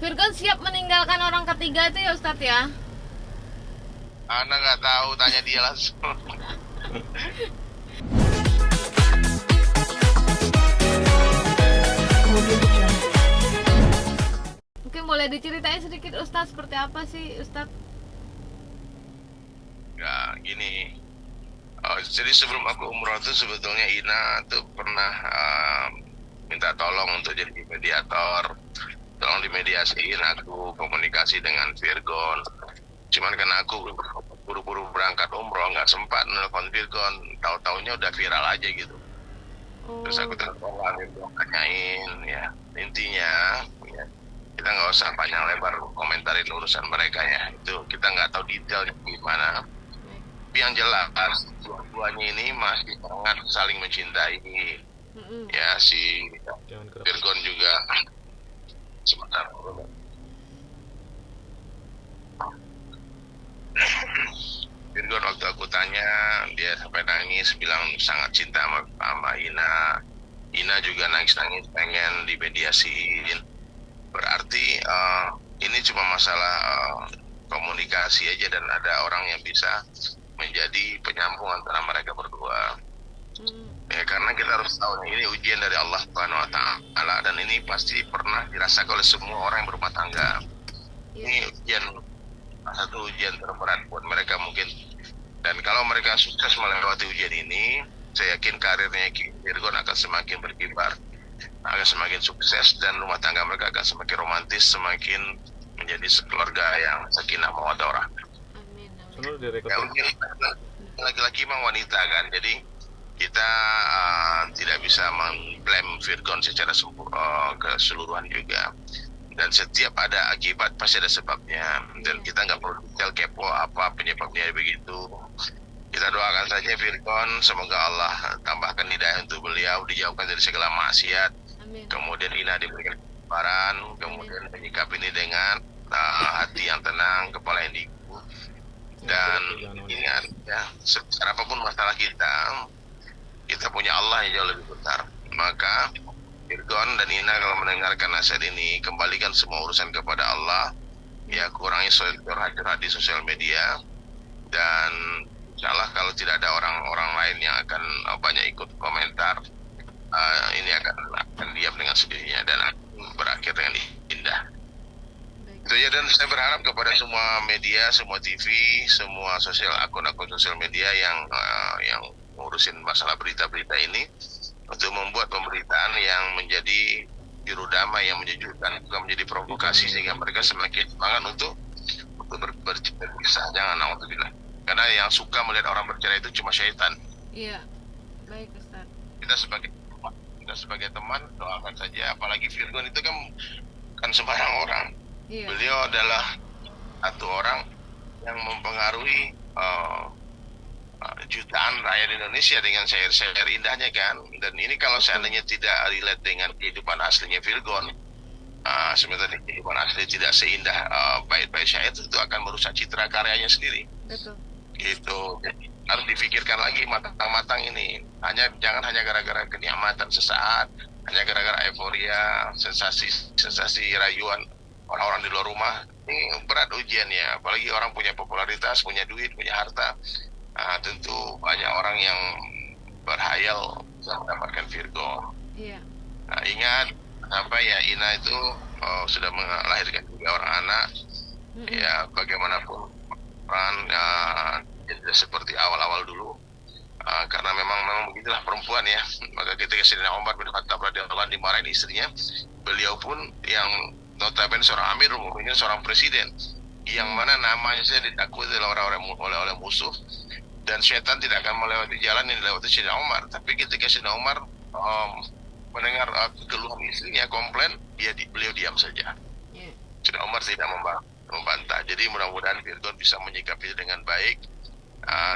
Virgon siap meninggalkan orang ketiga itu ya Ustadz ya? Ana nggak tahu, tanya dia langsung. Mungkin boleh diceritain sedikit Ustadz seperti apa sih Ustadz? Ya gini. Jadi sebelum aku umroh tuh sebetulnya Ina tuh pernah minta tolong untuk jadi mediator, tolong dimediasiin aku komunikasi dengan Virgon. Cuman karena aku buru-buru berangkat umroh nggak sempat nelfon Virgon, tahu-taunya udah viral aja gitu. Terus Oh, aku telepon Virgon tanyain ya, intinya ya, kita nggak usah panjang lebar komentarin urusan mereka ya, itu kita nggak tahu detailnya gimana. baik. Tapi yang jelas dua-duanya ini masih sangat saling mencintai. Mm-mm. Ya si Jangan keras. Virgon juga sebentar. Virgon waktu aku tanya dia sampai nangis bilang sangat cinta sama Ina. Ina juga nangis-nangis pengen dimediasiin. Berarti ini cuma masalah komunikasi aja dan ada orang yang bisa menjadi penyambung antara mereka berdua. Mm. Ya karena kita harus tahu ini ujian dari Allah Subhanahu wa taala dan ini pasti pernah dirasakan oleh semua orang yang berumah tangga. Ini Iya. ujian, salah satu ujian terberat buat mereka mungkin. Dan kalau mereka sukses melewati ujian ini, saya yakin karirnya Virgon akan semakin berkibar, akan semakin sukses dan rumah tangga mereka akan semakin romantis, semakin menjadi sekeluarga yang sakinah mawaddah warahmah. Amin, amin. Soalnya direkod Ya mungkin laki-laki memang wanita kan, jadi kita tidak bisa mengklaim Virgon secara keseluruhan juga. Dan setiap ada akibat pasti ada sebabnya. Dan kita nggak perlu detail kepo apa penyebabnya begitu. Kita doakan saja Virgon, semoga Allah tambahkan hidayah untuk beliau, dijauhkan dari segala maksiat. Amin. Kemudian Ina diberikan kesabaran, kemudian menyikapi ini dengan hati yang tenang, kepala yang dingin. Dan ingat ya, sebesar apapun masalah kita punya Allah yang jauh lebih besar. Maka Virgon dan Ina kalau mendengarkan nasihat ini, kembalikan semua urusan kepada Allah. Ya kurangi curhat-curhat di sosial media. Dan insya Allah kalau tidak ada orang-orang lain yang akan banyak ikut komentar, ini akan diam dengan sendirinya dan akan berakhir dengan indah. Baik. Itu ya, dan saya berharap kepada semua media, semua TV, semua akun-akun sosial media yang ngurusin masalah berita-berita ini untuk membuat pemberitaan yang menjadi juru damai, yang menyejukkan, bukan menjadi provokasi sehingga mereka semakin semangat untuk berpisah. Jangan, naudzubillah. Karena yang suka melihat orang bercerai itu cuma syaitan. Iya. Baik Ustadz. Kita sebagai teman doakan saja. Apalagi Virgon itu kan sembarang orang. Iya. Beliau adalah satu orang yang mempengaruhi jutaan rakyat Indonesia dengan syair-syair indahnya kan. Dan ini kalau seandainya tidak relate dengan kehidupan aslinya Virgon, sebenarnya kehidupan asli tidak seindah bait-bait syair, itu akan merusak citra karyanya sendiri. Betul. Gitu. Jadi harus difikirkan lagi matang-matang ini. Jangan hanya gara-gara kenikmatan sesaat, hanya gara-gara euforia, sensasi rayuan orang-orang di luar rumah. Ini berat ujiannya. Apalagi orang punya popularitas, punya duit, punya harta. Tentu banyak orang yang berhayal bisa mendapatkan Virgo. Iya. Ingat sampai ya Ina itu sudah melahirkan juga orang anak. Ya bagaimanapun orang tidak seperti awal-awal dulu. Karena memang begitulah perempuan ya. Maka ketika Sayyidina Umar bin Khattab radhiyallahu anhu dimarahin istrinya, beliau pun yang notabene seorang Amirul Mukminin, seorang presiden, yang mana namanya saya ditakuti oleh musuh, dan syaitan tidak akan melewati jalan yang dilewati Sayyidina Umar. Tapi ketika Sayyidina Umar mendengar keluhan istrinya komplain, beliau diam saja. Iya. Sayyidina Umar tidak membantah. Jadi mudah-mudahan Virgon bisa menyikapi dengan baik,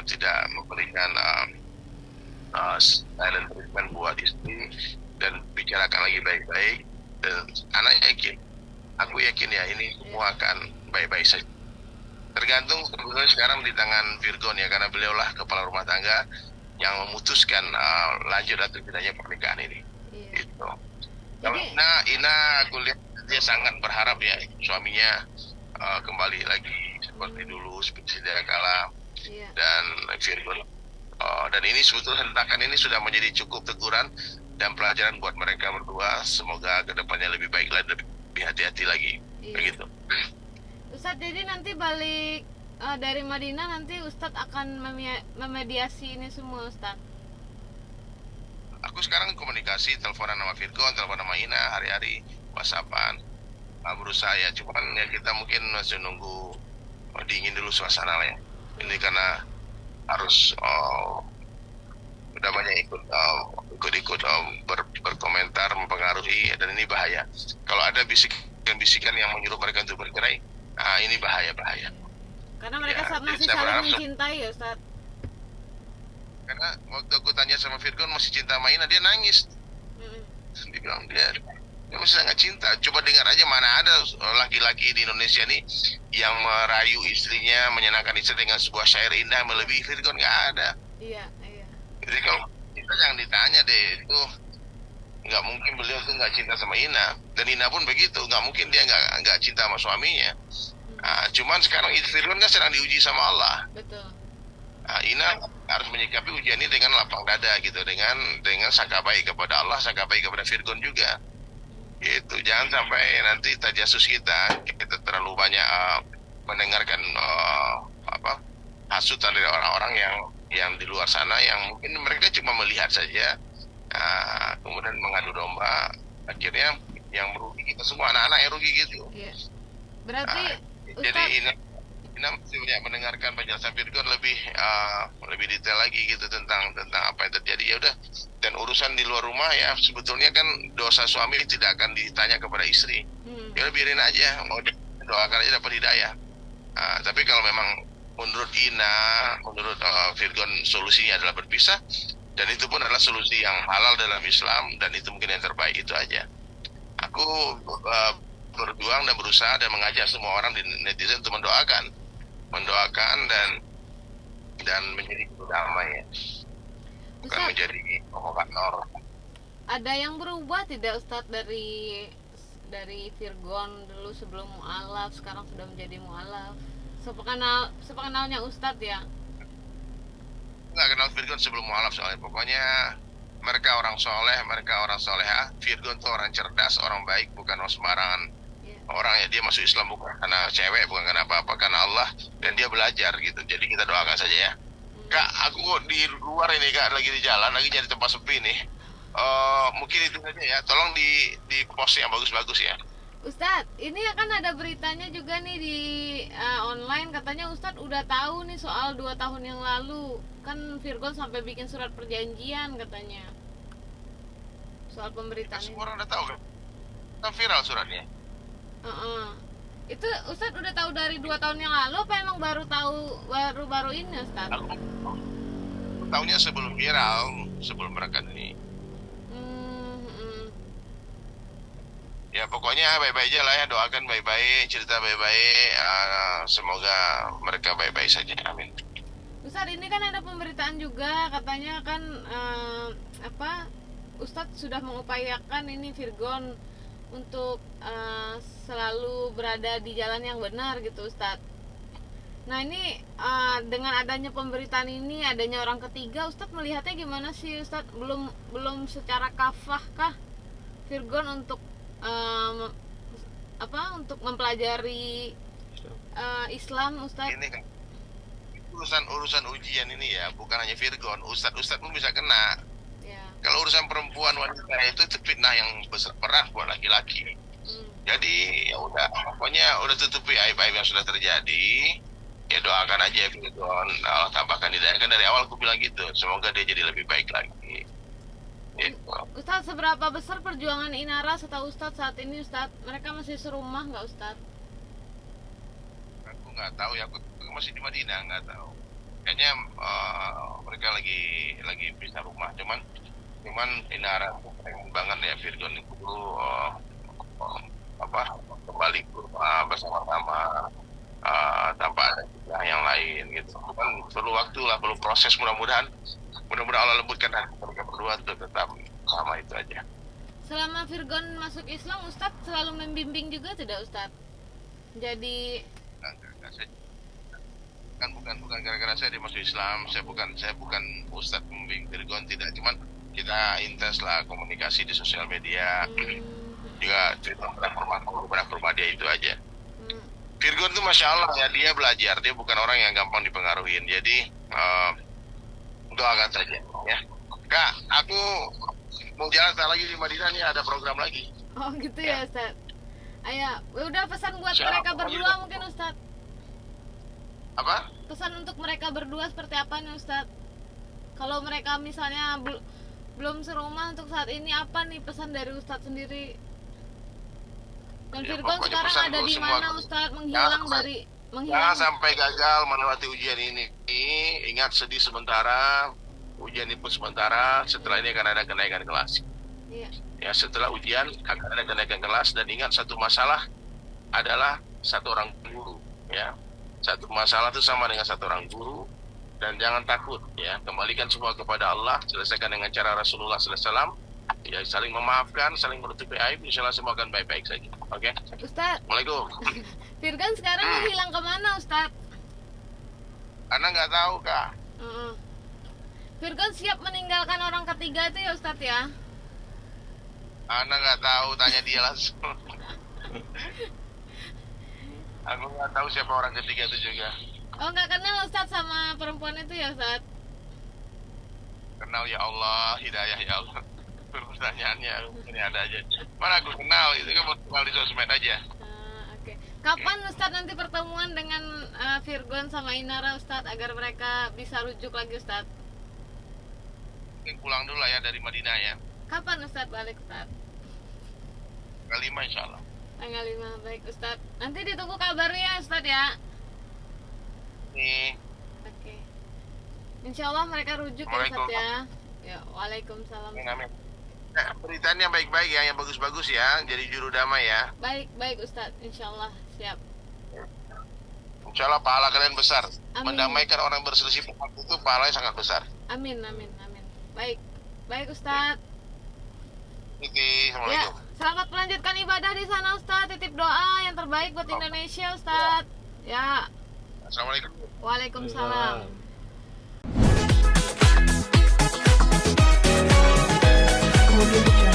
tidak memberikan silent treatment buat istri, dan bicarakan lagi baik-baik. Dan aku yakin ya ini semua akan baik-baik saja. Tergantung sebetulnya sekarang di tangan Virgon ya, karena beliaulah kepala rumah tangga yang memutuskan lanjut atau tidaknya pernikahan ini. Iya. Gitu. Jadi- Ina aku lihat dia sangat berharap ya suaminya kembali lagi seperti dulu, seperti sedia kala. Iya. Dan Virgon, dan ini sebetulnya hentakan ini sudah menjadi cukup teguran dan pelajaran buat mereka berdua. Semoga kedepannya lebih baik lagi, lebih hati-hati lagi. Iya. Begitu. Ustadz, jadi nanti balik dari Madinah, nanti Ustadz akan memediasi ini semua, Ustadz. Aku sekarang komunikasi, teleponan sama Virgon, teleponan sama Ina hari-hari, WhatsAppan, berusaha ya. Cuman ya kita mungkin masih nunggu dingin dulu suasana lah ya. Ini karena harus udah banyak ikut berkomentar, mempengaruhi, dan ini bahaya. Kalau ada bisikan-bisikan yang menyuruh mereka untuk bercerai, ini bahaya. Karena mereka Ya, masih saya saling berharap mencintai ya, Ustadz. karena waktu aku tanya sama Virgon masih cinta sama Ina, dia nangis. Dia bilang dia masih sangat cinta. Coba dengar aja, mana ada laki-laki di Indonesia nih yang merayu istrinya, menyenangkan istri dengan sebuah syair indah melebihi Virgon, nggak ada. Iya. Jadi kalau kita jangan ditanya deh, itu nggak mungkin beliau tuh nggak cinta sama Ina, dan Ina pun begitu, nggak mungkin dia nggak cinta sama suaminya. Cuman sekarang Virgon kan sedang diuji sama Allah. Betul. Ina harus menyikapi ujian ini dengan lapang dada gitu, dengan sangka baik kepada Allah, sangka baik kepada Virgon juga. Gitu, jangan sampai nanti tajasus kita terlalu banyak mendengarkan hasutan dari orang-orang yang di luar sana, yang mungkin mereka cuma melihat saja, kemudian mengadu domba, akhirnya yang merugi kita semua, anak-anak yang rugi gitu. Iya. Berarti Jadi Ustadz, Ina mesti banyak mendengarkan penjelasan Virgon lebih detail lagi gitu tentang apa yang terjadi. Ya udah, dan urusan di luar rumah ya sebetulnya kan dosa suami tidak akan ditanya kepada istri. Ya udah, biarin aja, mau doakan aja dapat hidayah. Tapi kalau memang menurut Ina, menurut Virgon, solusinya adalah berpisah, dan itu pun adalah solusi yang halal dalam Islam, dan itu mungkin yang terbaik, itu aja. Aku berjuang dan berusaha dan mengajak semua orang di netizen untuk mendoakan dan menjadi damai ya, bukan Ustadz, menjadi provokator. ada yang berubah tidak Ustadz dari Virgon dulu sebelum mualaf, sekarang sudah menjadi mualaf? Sepengenalnya Ustadz ya. Nggak kenal Virgon sebelum mualaf soalnya. Pokoknya mereka orang soleh, mereka orang soleha. Virgon tuh orang cerdas, orang baik, bukan orang sembarangan. Orang ya, dia masuk Islam bukan karena cewek, bukan karena apa-apa, karena Allah, dan dia belajar gitu. Jadi kita doakan saja ya. Kak, aku di luar ini Kak, lagi di jalan, lagi nyari tempat sepi nih. Mungkin itu saja ya. Tolong di post yang bagus-bagus ya. Ustadz, ini akan ada beritanya juga nih di online, katanya Ustadz udah tahu nih soal 2 tahun yang lalu. Kan Virgon sampai bikin surat perjanjian katanya. Soal pemberitaan ini. Semua orang udah tahu kan? Kan viral suratnya. Itu Ustadz udah tahu dari 2 tahun yang lalu apa emang baru tahu baru ini Ustadz? Aku tahunya sebelum viral, sebelum berangkat ini. Ya pokoknya baik-baik aja lah ya, doakan baik-baik, cerita baik-baik, semoga mereka baik-baik saja, amin. Ustadz, ini kan ada pemberitaan juga katanya kan Ustadz sudah mengupayakan ini Virgon untuk selalu berada di jalan yang benar gitu Ustadz. Nah ini dengan adanya pemberitaan ini, adanya orang ketiga, Ustadz melihatnya gimana sih Ustadz? Belum secara kafah kah Virgon untuk untuk mempelajari Islam Ustadz? Ini kan urusan ujian ini ya, bukan hanya Virgon, Ustadz pun bisa kena. Ya. Kalau urusan perempuan wanita itu fitnah yang besar berat buat laki-laki. Jadi ya udah, pokoknya udah tutupi aib-aib yang sudah terjadi. Ya doakan aja Virgon, Allah tambahkan hidayah. Kan dari awal aku bilang gitu, semoga dia jadi lebih baik lagi. Gitu. Ustadz, seberapa besar perjuangan Inara setahu Ustadz saat ini Ustadz? Mereka masih serumah nggak Ustadz? Aku nggak tahu ya, aku masih di Madinah, nggak tahu. Kayaknya mereka lagi pisah rumah, cuman Inara pengen banget ya Virgon itu kembali ke rumah bersama-sama, tanpa ada yang lain gitu. Kan perlu waktu lah, perlu proses, mudah-mudahan Allah lembutkan hati mereka berdua untuk tetap sama, itu aja. selama Virgon masuk Islam, Ustadz selalu membimbing juga tidak Ustadz? Jadi Enggak, bukan gara-gara saya dia masuk Islam. Saya bukan Ustadz pembimbing Virgon, tidak. Cuman kita intens lah komunikasi di sosial media. Juga cerita pernah ke rumah dia itu aja. Virgon tuh masya Allah ya, dia belajar, dia bukan orang yang gampang dipengaruhin. Jadi doakan saja ya. Kak, aku mau jalan tak lagi di Madinah nih, ada program lagi. oh gitu ya Ustadz. Ayo, udah pesan buat Siap, mereka pokoknya. berdua mungkin Ustadz. Apa? Pesan untuk mereka berdua seperti apa nih Ustadz? Kalau mereka misalnya belum serumah untuk saat ini, apa nih pesan dari Ustadz sendiri? Dan Ya, Virgon pokoknya sekarang pesan ada gua di semua, mana Ustadz? Menghilang jangan menghilang. sampai gagal melewati ujian ini. Ingat, sedih sementara, ujian ini pun sementara. Setelah ini akan ada kenaikan kelas. Iya. Ya, setelah ujian akan ada kenaikan kelas. Dan ingat, satu masalah adalah satu orang guru. Ya, satu masalah itu sama dengan satu orang guru. Dan jangan takut. Ya, kembalikan semua kepada Allah. Selesaikan dengan cara Rasulullah SAW. Ya, saling memaafkan, saling menutupi aib. Insyaallah semua akan baik-baik saja. Oke? Ustadz, Assalamualaikum. Virgon sekarang menghilang kemana Ustadz? Anda nggak tahu, Kak. Virgon siap meninggalkan orang ketiga itu ya Ustadz ya? Anda nggak tahu, tanya dia langsung. Aku nggak tahu siapa orang ketiga itu juga. Oh nggak kenal Ustadz sama perempuan itu ya Ustadz? Kenal ya Allah, hidayah ya Allah. Pertanyaannya ini ada aja. Mana aku kenal, itu kan kenal di sosmed aja. Oke. Kapan Ustadz nanti pertemuan dengan Virgon sama Inara Ustadz agar mereka bisa rujuk lagi Ustadz? Mungkin pulang dulu lah ya dari Madinah ya. Kapan Ustadz balik Ustadz? Tanggal 5 insya Allah. Tanggal 5, baik Ustadz. Nanti ditunggu kabarnya Ustadz ya. Nih, Oke. Insya Allah mereka rujuk ya Ustadz ya. Ya, waalaikumsalam. amin. Nah, beritanya baik-baik ya, yang bagus-bagus ya. Jadi juru damai ya. Baik Ustadz. Insya Allah siap. Insya Allah pahala kalian besar. Amin. Mendamaikan orang berselisih pendapat itu pahalanya sangat besar. Amin. Baik Ustadz. Oke, Ya, Assalamualaikum. selamat melanjutkan ibadah di sana Ustadz. Titip doa yang terbaik buat Indonesia Ustadz. Ya, Assalamualaikum. waalaikumsalam. Audio Jungle.